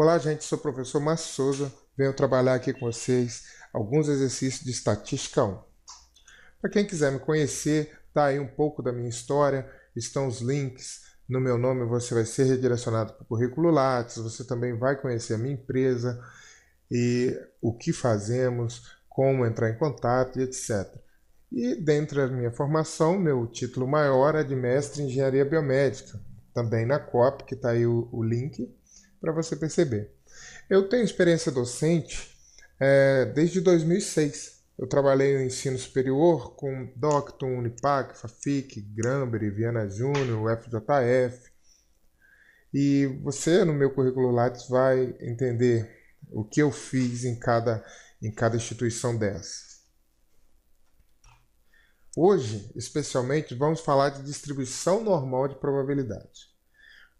Olá, gente, sou o professor Márcio Souza. Venho trabalhar aqui com vocês alguns exercícios de estatística 1. Para quem quiser me conhecer, tá aí um pouco da minha história, estão os links. No meu nome você vai ser redirecionado para o currículo Lattes, você também vai conhecer a minha empresa e o que fazemos, como entrar em contato e etc. E dentro da minha formação, meu título maior é de mestre em engenharia biomédica, também na COP, que está aí o link para você perceber. Eu tenho experiência docente desde 2006. Eu trabalhei no ensino superior com Docton, Unipac, Fafic, Granbury, Viana Júnior, FJF. E você, no meu currículo Lattes, vai entender o que eu fiz em cada instituição dessa. Hoje, especialmente, vamos falar de distribuição normal de probabilidade.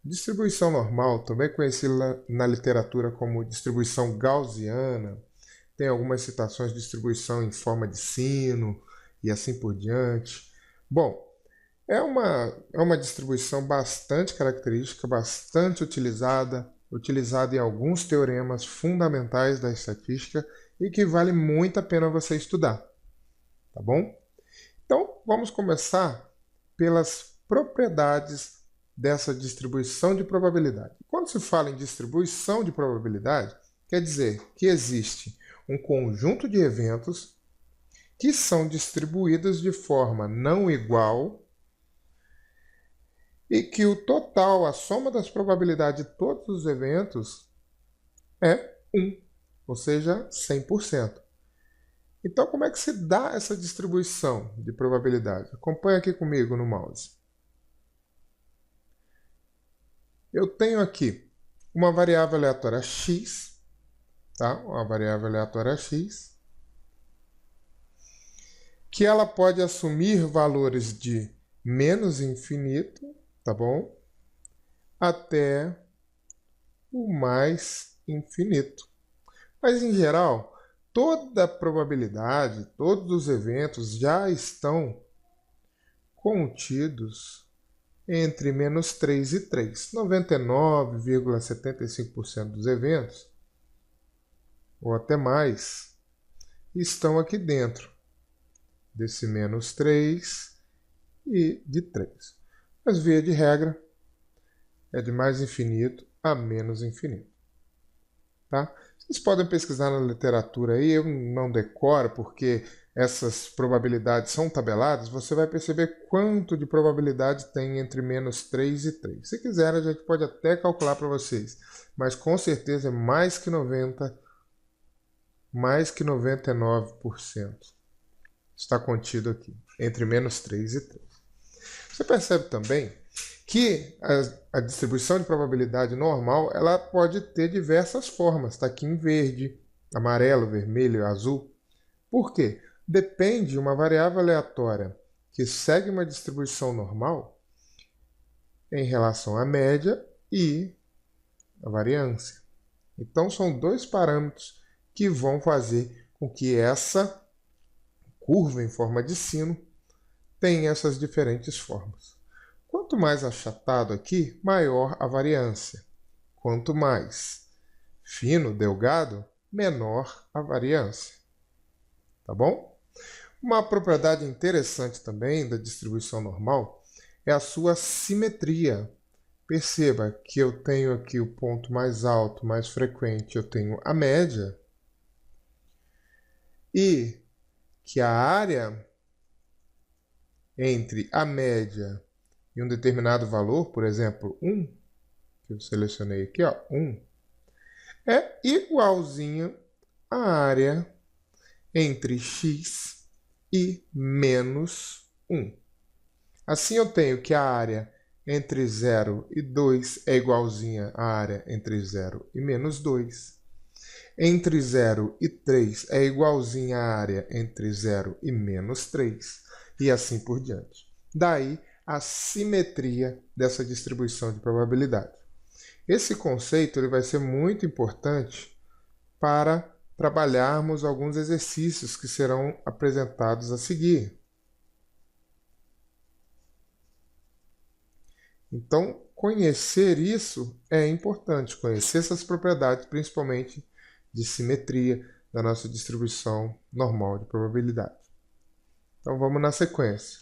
Distribuição normal, também conhecida na literatura como distribuição gaussiana, tem algumas citações de distribuição em forma de sino e assim por diante. Bom, é uma distribuição bastante característica, bastante utilizada em alguns teoremas fundamentais da estatística e que vale muito a pena você estudar, tá bom? Então, vamos começar pelas propriedades dessa distribuição de probabilidade. Quando se fala em distribuição de probabilidade, quer dizer que existe um conjunto de eventos que são distribuídos de forma não igual e que o total, a soma das probabilidades de todos os eventos é 1, ou seja, 100%. Então, como é que se dá essa distribuição de probabilidade? Acompanhe aqui comigo no mouse. Eu tenho aqui uma variável aleatória x, tá? Uma variável aleatória x, que ela pode assumir valores de menos infinito, tá bom? Até o mais infinito. Mas, em geral, toda a probabilidade, todos os eventos já estão contidos entre menos 3 e 3. 99,75% dos eventos, ou até mais, estão aqui dentro desse menos 3 e de 3. Mas, via de regra, é de mais infinito a menos infinito. Tá? Vocês podem pesquisar na literatura aí, eu não decoro porque essas probabilidades são tabeladas, você vai perceber quanto de probabilidade tem entre menos 3 e 3. Se quiser, a gente pode até calcular para vocês, mas com certeza é mais que 90%, mais que 99% está contido aqui, entre menos 3 e 3. Você percebe também que a distribuição de probabilidade normal ela pode ter diversas formas. Está aqui em verde, amarelo, vermelho, azul. Por quê? Depende de uma variável aleatória que segue uma distribuição normal em relação à média e a variância. Então, são dois parâmetros que vão fazer com que essa curva em forma de sino tenha essas diferentes formas. Quanto mais achatado aqui, maior a variância. Quanto mais fino, delgado, menor a variância. Tá bom? Uma propriedade interessante também da distribuição normal é a sua simetria. Perceba que eu tenho aqui o ponto mais alto, mais frequente, eu tenho a média, e que a área entre a média e um determinado valor, por exemplo, 1, que eu selecionei aqui, ó, 1, é igualzinho à área entre x e menos 1. Assim, eu tenho que a área entre 0 e 2 é igualzinha à área entre 0 e menos 2. Entre 0 e 3 é igualzinha à área entre 0 e menos 3. E assim por diante. Daí, a simetria dessa distribuição de probabilidade. Esse conceito ele vai ser muito importante para trabalharmos alguns exercícios que serão apresentados a seguir. Então, conhecer isso é importante, conhecer essas propriedades, principalmente de simetria da nossa distribuição normal de probabilidade. Então vamos na sequência.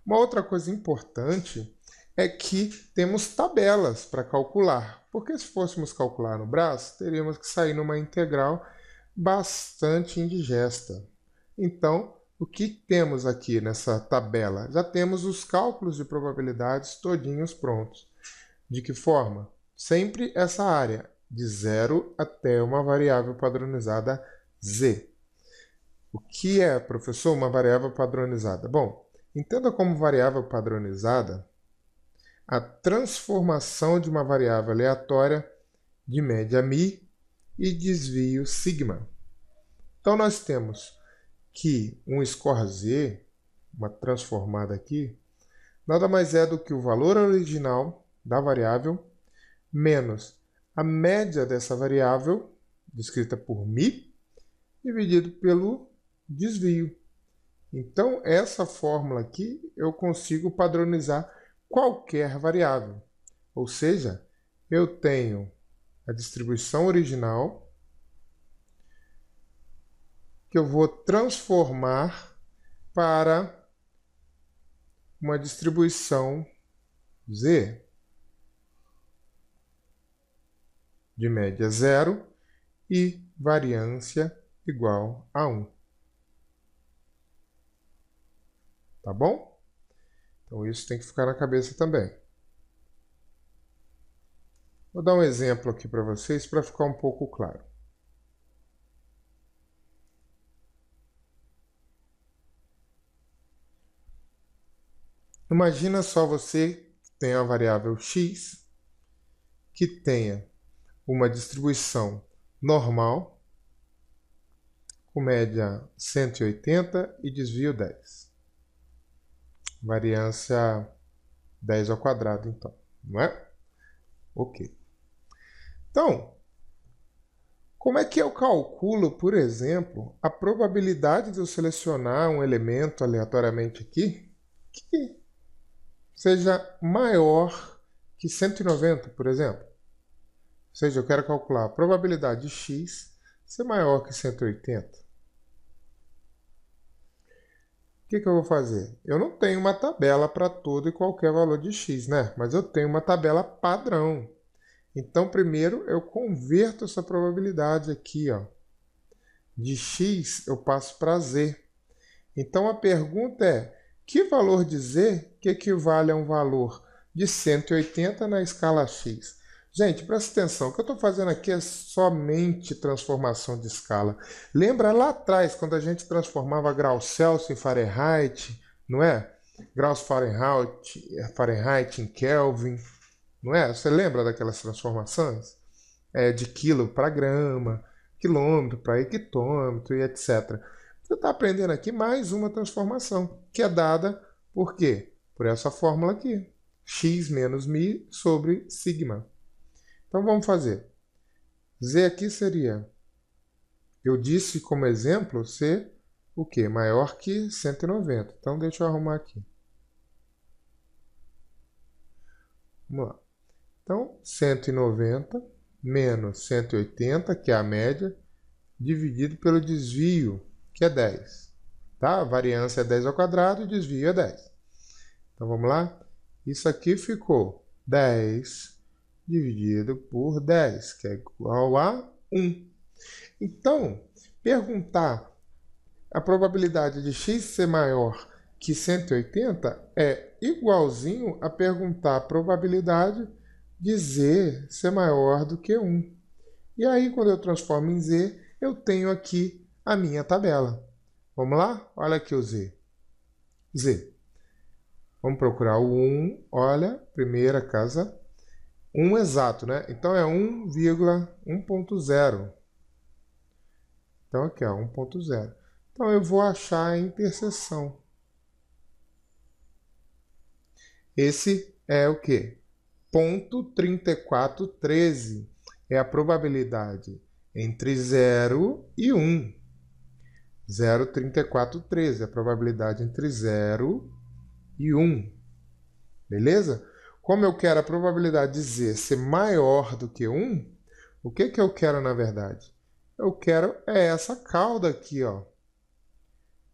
Uma outra coisa importante é que temos tabelas para calcular, porque se fôssemos calcular no braço, teríamos que sair numa integral bastante indigesta. Então, o que temos aqui nessa tabela? Já temos os cálculos de probabilidades todinhos prontos. De que forma? Sempre essa área, de 0 até uma variável padronizada z. O que é, professor, uma variável padronizada? Bom, entenda como variável padronizada a transformação de uma variável aleatória de média μ e desvio sigma. Então, nós temos que um score z, uma transformada aqui, nada mais é do que o valor original da variável menos a média dessa variável, descrita por μ, dividido pelo desvio. Então, essa fórmula aqui eu consigo padronizar qualquer variável. Ou seja, eu tenho a distribuição original que eu vou transformar para uma distribuição z de média 0 e variância igual a 1. Tá bom? Então, isso tem que ficar na cabeça também. Vou dar um exemplo aqui para vocês para ficar um pouco claro. Imagina só você tem a variável x que tenha uma distribuição normal com média 180 e desvio 10. Variância 10 ao quadrado, então, não é? Ok. Então, como é que eu calculo, por exemplo, a probabilidade de eu selecionar um elemento aleatoriamente aqui que seja maior que 190, por exemplo? Ou seja, eu quero calcular a probabilidade de x ser maior que 180. O que eu vou fazer? Eu não tenho uma tabela para todo e qualquer valor de x, né? Mas eu tenho uma tabela padrão. Então, primeiro, eu converto essa probabilidade aqui, ó. De x, eu passo para z. Então, a pergunta é, que valor de z que equivale a um valor de 180 na escala x? Gente, presta atenção, o que eu estou fazendo aqui é somente transformação de escala. Lembra lá atrás, quando a gente transformava graus Celsius em Fahrenheit, não é? Graus Fahrenheit em Kelvin, não é? Você lembra daquelas transformações? De quilo para grama, quilômetro para hectômetro e etc. Você está aprendendo aqui mais uma transformação, que é dada por quê? Por essa fórmula aqui, x menos μ sobre sigma. Então, vamos fazer. Z aqui seria, eu disse como exemplo, ser o quê? Maior que 190. Então, deixa eu arrumar aqui. Vamos lá. Então, 190 menos 180, que é a média, dividido pelo desvio, que é 10. Tá? A variância é 10 ao quadrado e o desvio é 10. Então, vamos lá? Isso aqui ficou 10 dividido por 10, que é igual a 1. Então, perguntar a probabilidade de x ser maior que 180 é igualzinho a perguntar a probabilidade de z ser maior do que 1. E aí, quando eu transformo em z, eu tenho aqui a minha tabela. Vamos lá? Olha aqui o z. Z. Vamos procurar o 1. Olha, primeira casa. 1 exato, né? Então, é 1,1.0. Então, aqui, ó, 1.0. Então, eu vou achar a interseção. Esse é o quê? Ponto 3413. É a probabilidade entre 0 e 1. 0,3413. É a probabilidade entre 0 e 1. Beleza? como eu quero a probabilidade de Z ser maior do que 1, o que eu quero na verdade? Eu quero essa cauda aqui, ó,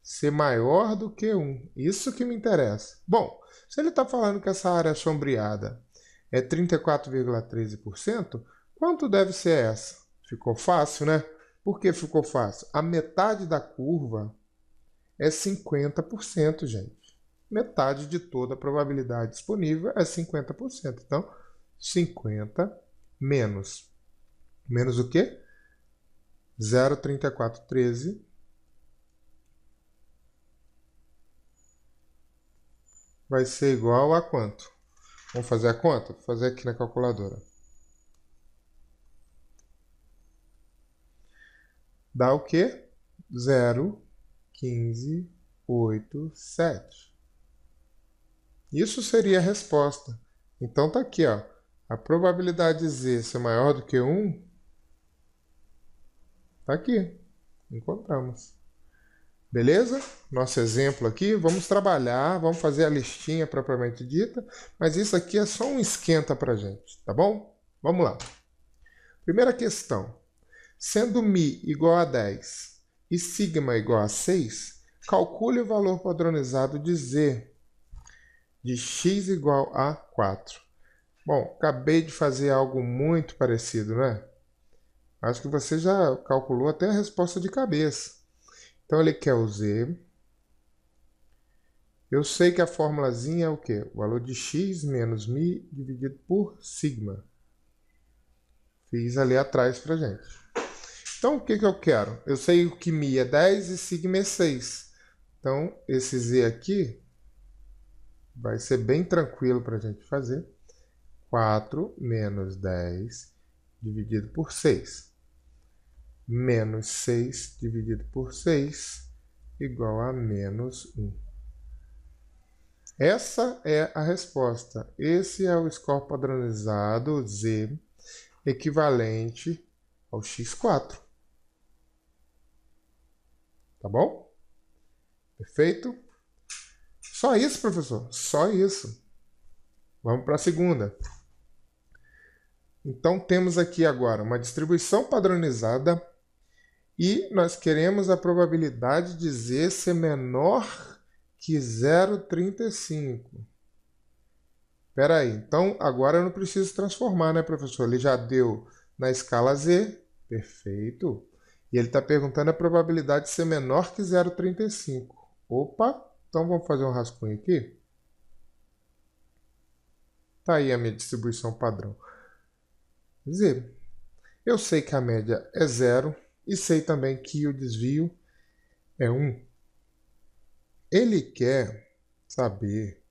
ser maior do que 1. Isso que me interessa. Bom, se ele está falando que essa área sombreada é 34,13%, quanto deve ser essa? Ficou fácil, né? Por que ficou fácil? A metade da curva é 50%, gente. Metade de toda a probabilidade disponível é 50%. Então, 50 menos. Menos o quê? 0,3413 vai ser igual a quanto? Vamos fazer a conta? Vou fazer aqui na calculadora. Dá o quê? 0,1587. Isso seria a resposta. Então tá aqui, ó. A probabilidade de Z ser maior do que 1 tá aqui. Encontramos. Beleza? Nosso exemplo aqui, vamos trabalhar, vamos fazer a listinha propriamente dita, mas isso aqui é só um esquenta para a gente, tá bom? Vamos lá. Primeira questão. Sendo μ igual a 10 e sigma igual a 6, calcule o valor padronizado de Z, de x igual a 4. Bom, acabei de fazer algo muito parecido, né? Acho que você já calculou até a resposta de cabeça. Então, ele quer o Z. Eu sei que a formulazinha é o quê? O valor de x menos μ dividido por sigma. Fiz ali atrás pra gente. Então, o que eu quero? Eu sei que μ é 10 e sigma é 6. Então, esse Z aqui vai ser bem tranquilo para a gente fazer. 4 menos 10 dividido por 6. Menos 6 dividido por 6 igual a menos 1. Essa é a resposta. Esse é o score padronizado Z equivalente ao x4. Tá bom? Perfeito? Só isso, professor? Só isso. Vamos para a segunda. Então, temos aqui agora uma distribuição padronizada e nós queremos a probabilidade de Z ser menor que 0,35. Espera aí, então agora eu não preciso transformar, né, professor? Ele já deu na escala Z, perfeito. E ele está perguntando a probabilidade de ser menor que 0,35. Opa, então vamos fazer um rascunho aqui. Está aí a minha distribuição padrão. Z. Eu sei que a média é 0 e sei também que o desvio é 1. Ele quer saber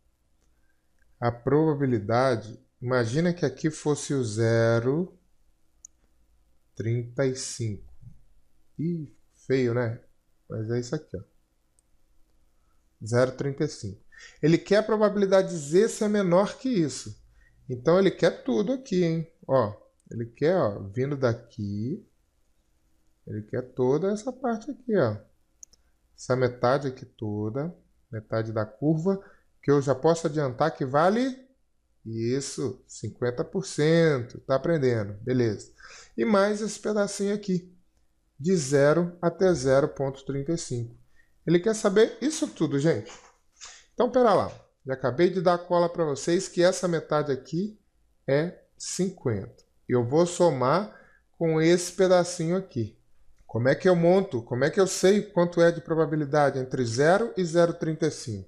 a probabilidade. Imagina que aqui fosse o 0,35. Ih, feio, né? Mas é isso aqui, ó. 0,35. Ele quer a probabilidade de Z ser menor que isso. Então, ele quer tudo aqui, hein? Ó, ele quer, ó, vindo daqui, ele quer toda essa parte aqui, ó. Essa metade aqui toda, metade da curva, que eu já posso adiantar que vale isso, 50%. Tá aprendendo, beleza. E mais esse pedacinho aqui, de 0 até 0,35. Ele quer saber isso tudo, gente. Então, pera lá. Já acabei de dar cola para vocês que essa metade aqui é 50. Eu vou somar com esse pedacinho aqui. Como é que eu monto? Como é que eu sei quanto é de probabilidade entre 0 e 0,35?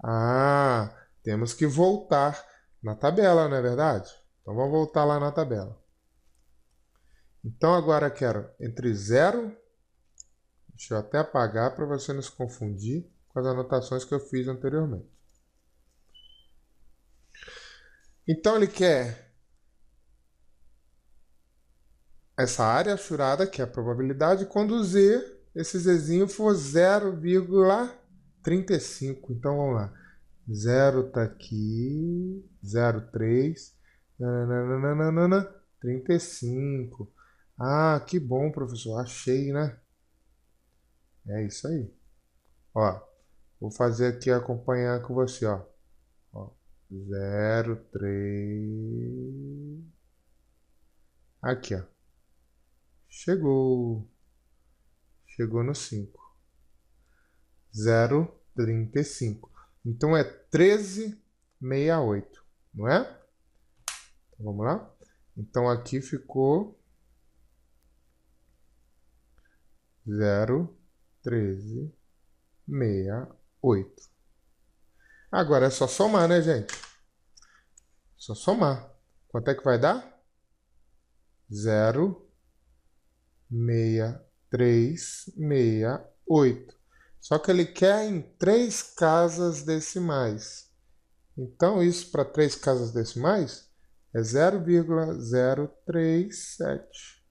Ah, temos que voltar na tabela, não é verdade? Então, vamos voltar lá na tabela. Então, agora eu quero entre 0... Deixa eu até apagar para você não se confundir com as anotações que eu fiz anteriormente. Então, ele quer essa área achurada, que é a probabilidade, quando Z, esse Zzinho for 0,35. Então, vamos lá. 0 está aqui, 0,3, 35. Ah, que bom, professor. Achei, né? É isso aí. Ó, vou fazer aqui acompanhar com você, ó. 0,3. Aqui, ó. Chegou no 5. 0,35. Então, é 13,68, não é? Então, vamos lá? Então, aqui ficou 0,1368. Agora é só somar, né, gente? Só somar. Quanto é que vai dar? 0,6368. Só que ele quer em 3 casas decimais. Então, isso para 3 casas decimais é 0,037.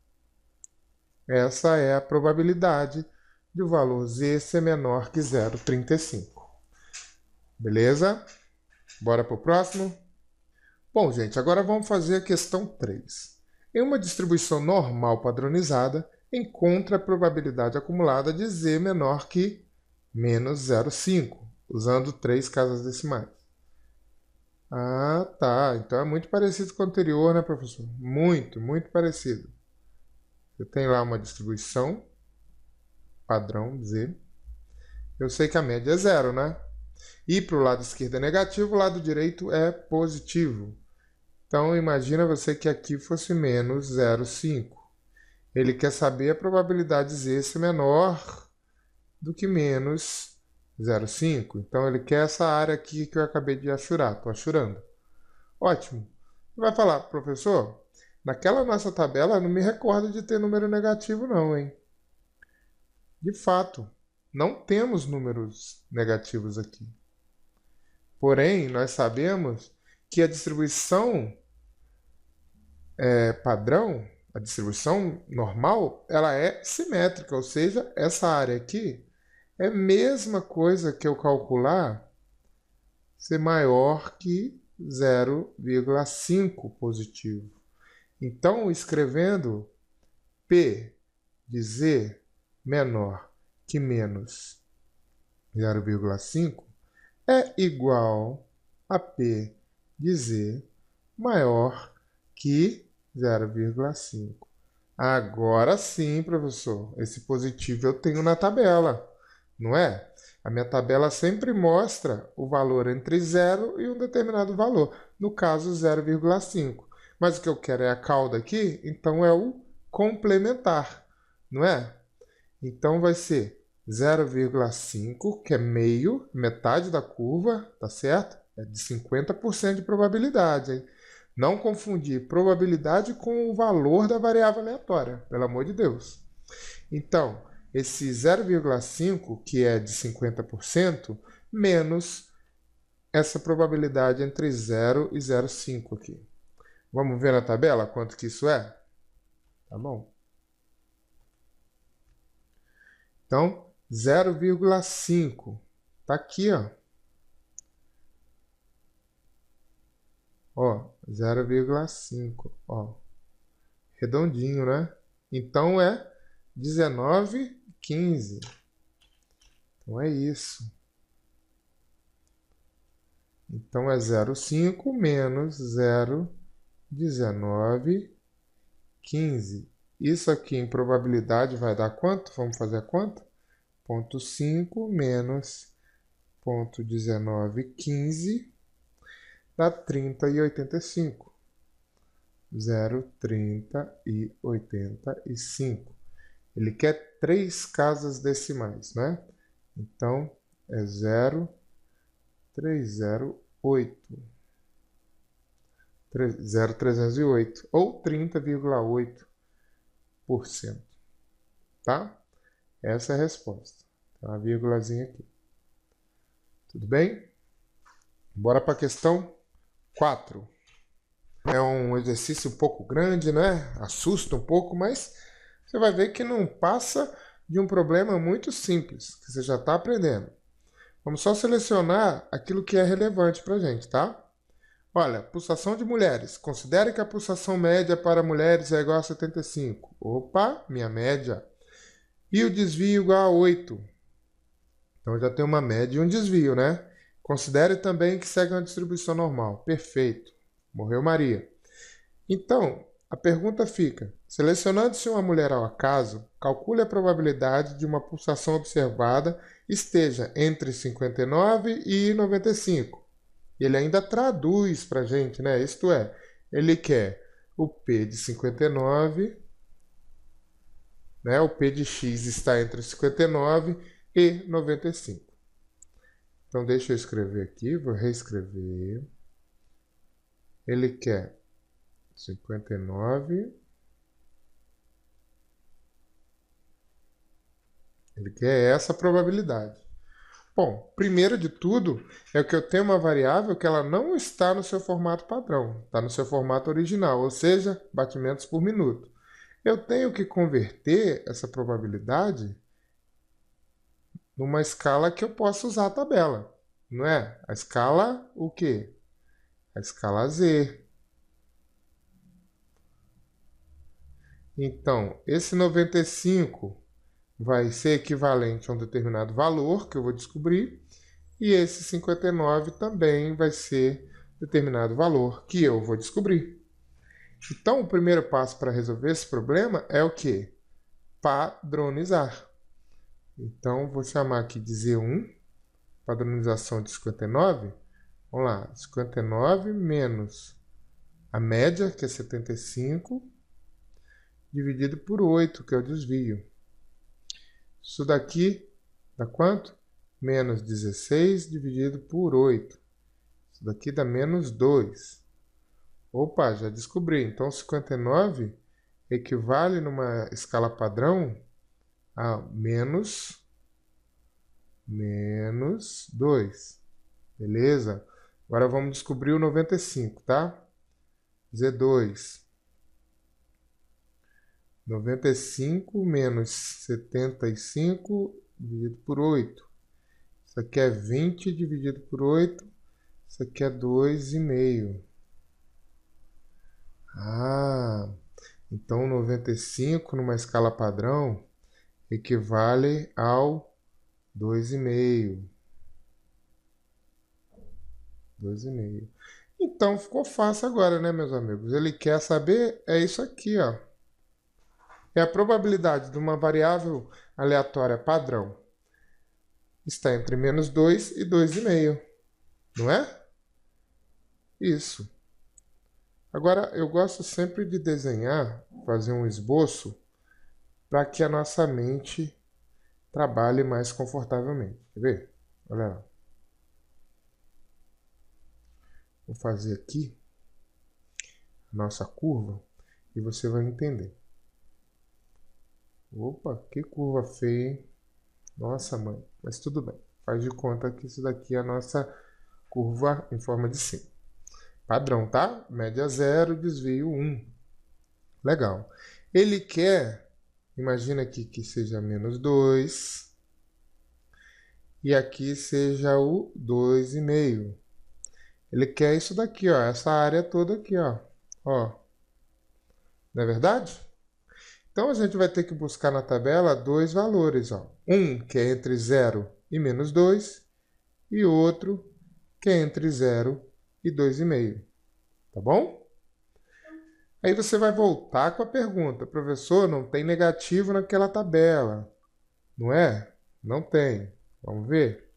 Essa é a probabilidade de o valor z ser menor que 0,35. Beleza? Bora para o próximo? Bom, gente, agora vamos fazer a questão 3. Em uma distribuição normal padronizada, encontre a probabilidade acumulada de z menor que menos 0,5, usando 3 casas decimais. Ah, tá. Então é muito parecido com o anterior, né, professor? Muito, muito parecido. Você tem lá uma distribuição padrão z. Eu sei que a média é 0, né? E para o lado esquerdo é negativo, o lado direito é positivo. Então, imagina você que aqui fosse menos 0,5. Ele quer saber a probabilidade de z ser menor do que menos 0,5. Então, ele quer essa área aqui que eu acabei de achurar. Estou achurando. Ótimo. Vai falar, professor, naquela nossa tabela não me recordo de ter número negativo não, hein? De fato, não temos números negativos aqui. Porém, nós sabemos que a distribuição padrão, a distribuição normal, ela é simétrica, ou seja, essa área aqui é a mesma coisa que eu calcular ser maior que 0,5 positivo. Então, escrevendo P de z menor que menos 0,5 é igual a P de z maior que 0,5. Agora sim, professor, esse positivo eu tenho na tabela, não é? A minha tabela sempre mostra o valor entre 0 e um determinado valor, no caso 0,5. Mas o que eu quero é a cauda aqui, então é o complementar, não é? Então vai ser 0,5, que é meio, metade da curva, tá certo? É de 50% de probabilidade, hein? Não confundir probabilidade com o valor da variável aleatória, pelo amor de Deus. Então, esse 0,5, que é de 50%, menos essa probabilidade entre 0 e 0,5 aqui. Vamos ver na tabela quanto que isso é? Tá bom? Então, 0,5 está aqui, ó. Ó, 0,5, ó. Redondinho, né? Então, é 19,15. Então, é isso. Então, é 0,5 menos 0,1915. Isso aqui em probabilidade vai dar quanto? Vamos fazer a conta? 0,5 menos 0,1915 dá 30,85. 0,3085. Ele quer 3 casas decimais, né? Então, é 0,308. 0,308 ou 30,8%. Tá? Essa é a resposta. Tem uma vírgulazinha aqui. Tudo bem? Bora para a questão 4. É um exercício um pouco grande, né? Assusta um pouco, mas você vai ver que não passa de um problema muito simples, que você já está aprendendo. Vamos só selecionar aquilo que é relevante para a gente, tá? Olha, pulsação de mulheres. Considere que a pulsação média para mulheres é igual a 75. Opa, minha média. E o desvio igual a 8. Então, já tem uma média e um desvio, né? Considere também que segue uma distribuição normal. Perfeito. Morreu Maria. Então, a pergunta fica: selecionando-se uma mulher ao acaso, calcule a probabilidade de uma pulsação observada esteja entre 59 e 95. E ele ainda traduz para a gente, né? Isto é, ele quer o P de 59, né? O P de X está entre 59 e 95. Então, deixa eu escrever aqui, vou reescrever. Ele quer 59. Ele quer essa probabilidade. Bom, primeiro de tudo, é que eu tenho uma variável que ela não está no seu formato padrão, está no seu formato original, ou seja, batimentos por minuto. Eu tenho que converter essa probabilidade numa escala que eu possa usar a tabela, não é? A escala o quê? A escala Z. Então, esse 95 vai ser equivalente a um determinado valor que eu vou descobrir, e esse 59 também vai ser determinado valor que eu vou descobrir. Então, o primeiro passo para resolver esse problema é o quê? Padronizar. Então, vou chamar aqui de Z1, padronização de 59. Vamos lá, 59 menos a média, que é 75, dividido por 8, que é o desvio. Isso daqui dá quanto? Menos 16 dividido por 8. Isso daqui dá menos 2. Opa, já descobri. Então, 59 equivale numa escala padrão a menos 2. Beleza? Agora vamos descobrir o 95, tá? Z2. 95 menos 75 dividido por 8. Isso aqui é 20 dividido por 8. Isso aqui é 2,5. Então 95 numa escala padrão equivale ao 2,5. 2,5. Então ficou fácil agora, né, meus amigos? Ele quer saber, é isso aqui, ó. É a probabilidade de uma variável aleatória padrão está entre menos 2 e 2,5. Não é? Isso. Agora, eu gosto sempre de desenhar, fazer um esboço, para que a nossa mente trabalhe mais confortavelmente. Quer ver? Olha lá. Vou fazer aqui a nossa curva e você vai entender. Opa, que curva feia, hein? Nossa, mãe. Mas tudo bem. Faz de conta que isso daqui é a nossa curva em forma de sino. Padrão, tá? Média 0, desvio 1. Legal. Ele quer, imagina aqui que seja menos 2. E aqui seja o 2,5. Ele quer isso daqui, ó. Essa área toda aqui, ó. Ó. Não é verdade? Então, a gente vai ter que buscar na tabela dois valores, ó. Um que é entre 0 e menos 2, e outro que é entre 0 e 2,5. Tá bom? Aí você vai voltar com a pergunta: professor, não tem negativo naquela tabela, não é? Não tem. Vamos ver?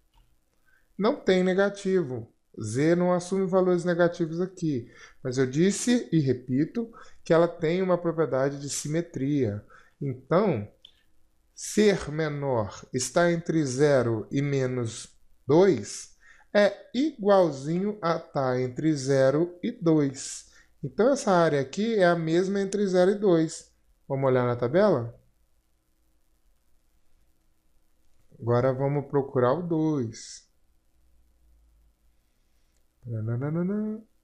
Não tem negativo. Z não assume valores negativos aqui. Mas eu disse e repito que ela tem uma propriedade de simetria. Então, ser menor está entre 0 e menos 2 é igualzinho a estar entre 0 e 2. Então, essa área aqui é a mesma entre 0 e 2. Vamos olhar na tabela? Agora vamos procurar o 2.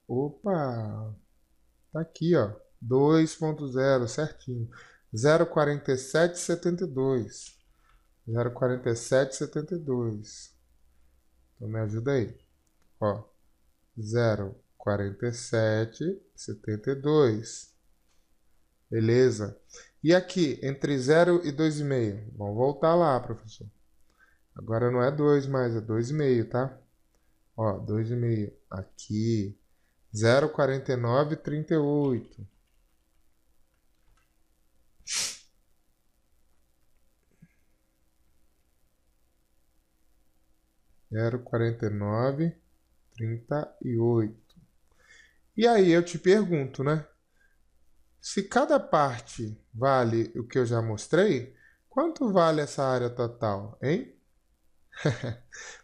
Opa! Tá aqui, ó. 2.0, certinho. 0,4772. 0,4772. Então me ajuda aí. Ó. 0,4772. Beleza? E aqui, entre 0 e 2,5? Vamos voltar lá, professor. Agora não é 2 mais, é 2,5, tá? Ó, 2,5 aqui. 0,4938. Zero 49,38. E aí eu te pergunto, né? Se cada parte vale o que eu já mostrei, quanto vale essa área total, hein?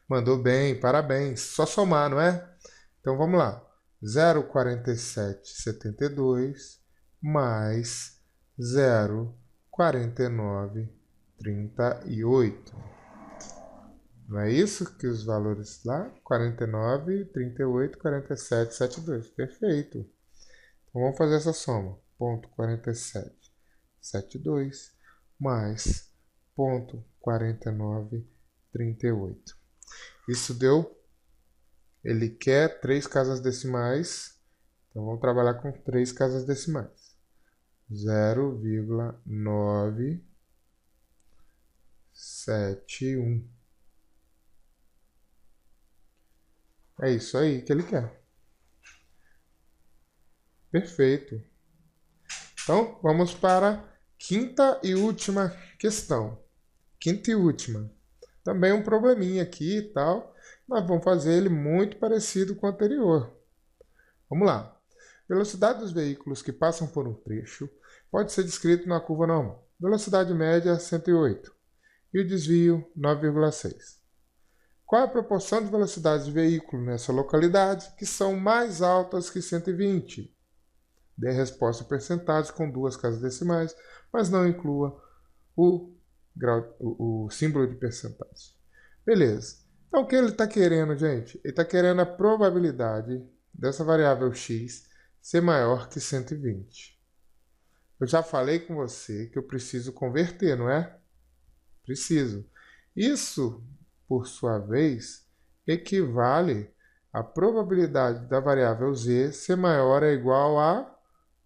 Mandou bem, parabéns. Só somar, não é? Então vamos lá. 0,4772 mais 0,4938. Não é isso que os valores lá? 49, 38, 47, 72. Perfeito. Então vamos fazer essa soma. Ponto 47, 72 mais ponto 49, 38. Isso deu. Ele quer 3 casas decimais. Então vamos trabalhar com 3 casas decimais. 0,971. É isso aí que ele quer. Perfeito. Então, vamos para a quinta e última questão. Quinta e última. Também um probleminha aqui e tal, mas vamos fazer ele muito parecido com o anterior. Vamos lá. Velocidade dos veículos que passam por um trecho pode ser descrito na curva normal. Velocidade média 108 e o desvio 9,6. Qual é a proporção de velocidades de veículo nessa localidade que são mais altas que 120? Dê a resposta em percentagem com 2 casas decimais, mas não inclua o símbolo de percentagem. Beleza. Então, o que ele está querendo, gente? Ele está querendo a probabilidade dessa variável x ser maior que 120. Eu já falei com você que eu preciso converter, não é? Preciso. Isso, por sua vez, equivale à probabilidade da variável z ser maior ou igual a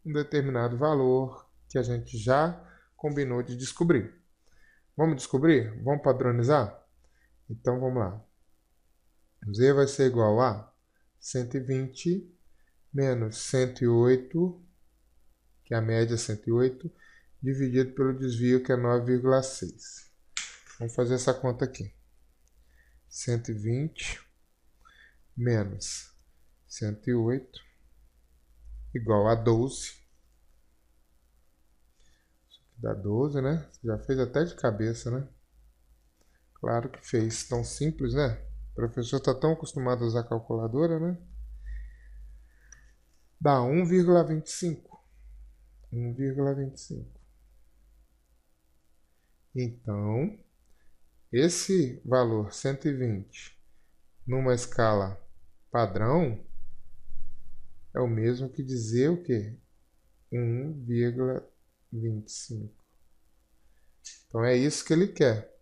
um determinado valor que a gente já combinou de descobrir. Vamos descobrir? Vamos padronizar? Então, vamos lá. Z vai ser igual a 120 menos 108, que é a média 108, dividido pelo desvio, que é 9,6. Vamos fazer essa conta aqui. 120 menos 108 igual a 12. Isso aqui dá 12, né? Você já fez até de cabeça, né? Claro que fez. Tão simples, né? O professor está tão acostumado a usar calculadora, né? Dá 1,25. 1,25. Então, esse valor 120 numa escala padrão é o mesmo que dizer o quê? 1,25. Então é isso que ele quer.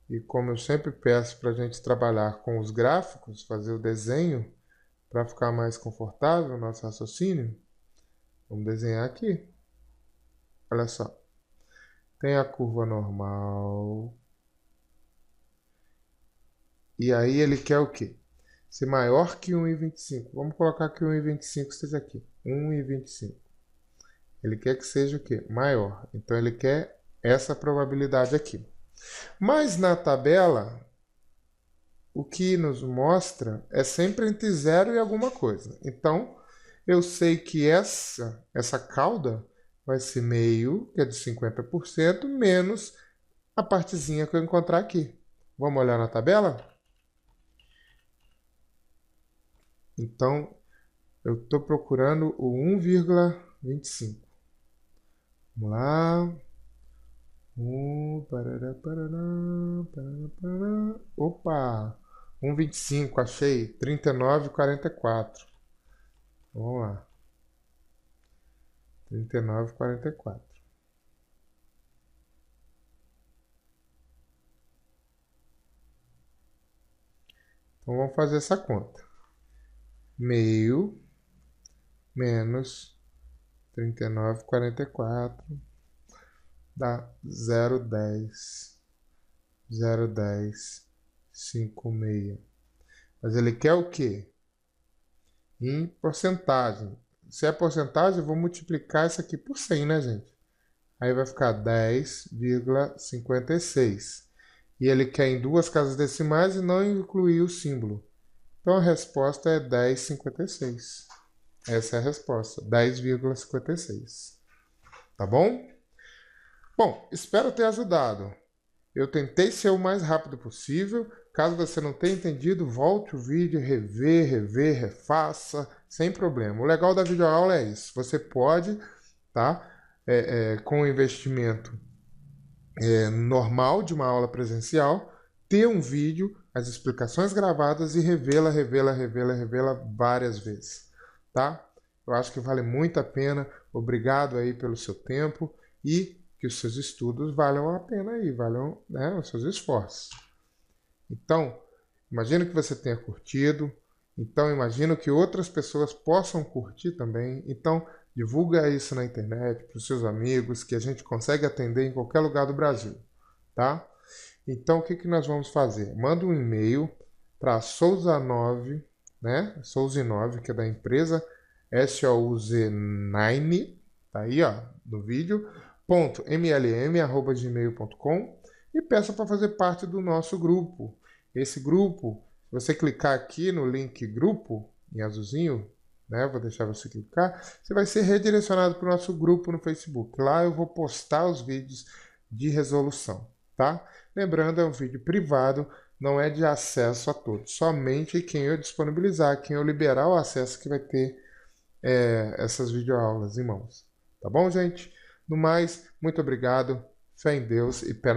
E como eu sempre peço para a gente trabalhar com os gráficos, fazer o desenho para ficar mais confortável o nosso raciocínio, vamos desenhar aqui. Olha só. Tem a curva normal. E aí ele quer o quê? Ser maior que 1,25. Vamos colocar que 1,25 esteja aqui. 1,25. Ele quer que seja o quê? Maior. Então ele quer essa probabilidade aqui. Mas na tabela, o que nos mostra é sempre entre 0 e alguma coisa. Então, eu sei que essa cauda vai ser meio, que é de 50%, menos a partezinha que eu encontrar aqui. Vamos olhar na tabela? Então, eu estou procurando o 1,25. Vamos lá. Opa! 1,25, achei. 39,44. Vamos lá. 39,44. Então, vamos fazer essa conta. Meio menos 39,44 dá 0,10. 0,10, 56. Mas ele quer o quê? Em porcentagem. Se é porcentagem, eu vou multiplicar isso aqui por 100, né, gente? Aí vai ficar 10,56. E ele quer em duas casas decimais e não incluir o símbolo. Então a resposta é 10,56. Essa é a resposta, 10,56. Tá bom? Bom, espero ter ajudado. Eu tentei ser o mais rápido possível. Caso você não tenha entendido, volte o vídeo, rever, refaça, sem problema. O legal da videoaula é isso. Você pode, tá? Com o investimento normal de uma aula presencial, ter um vídeo, as explicações gravadas e revê-la várias vezes, tá? Eu acho que vale muito a pena. Obrigado aí pelo seu tempo e que os seus estudos valham a pena aí, valham, né, os seus esforços. Então, imagino que você tenha curtido. Então, imagino que outras pessoas possam curtir também. Então, divulga isso na internet para os seus amigos, que a gente consegue atender em qualquer lugar do Brasil, tá? Então, o que nós vamos fazer? Manda um e-mail para Souza9, né? Souza9, que é da empresa SOUZ9, tá aí, ó, no vídeo, .mlm@gmail.com e peça para fazer parte do nosso grupo. Esse grupo, se você clicar aqui no link grupo, em azulzinho, né, vou deixar você clicar, você vai ser redirecionado para o nosso grupo no Facebook. Lá eu vou postar os vídeos de resolução, tá? Lembrando, é um vídeo privado, não é de acesso a todos. Somente quem eu disponibilizar, quem eu liberar o acesso que vai ter essas videoaulas em mãos. Tá bom, gente? No mais, muito obrigado, fé em Deus e pé na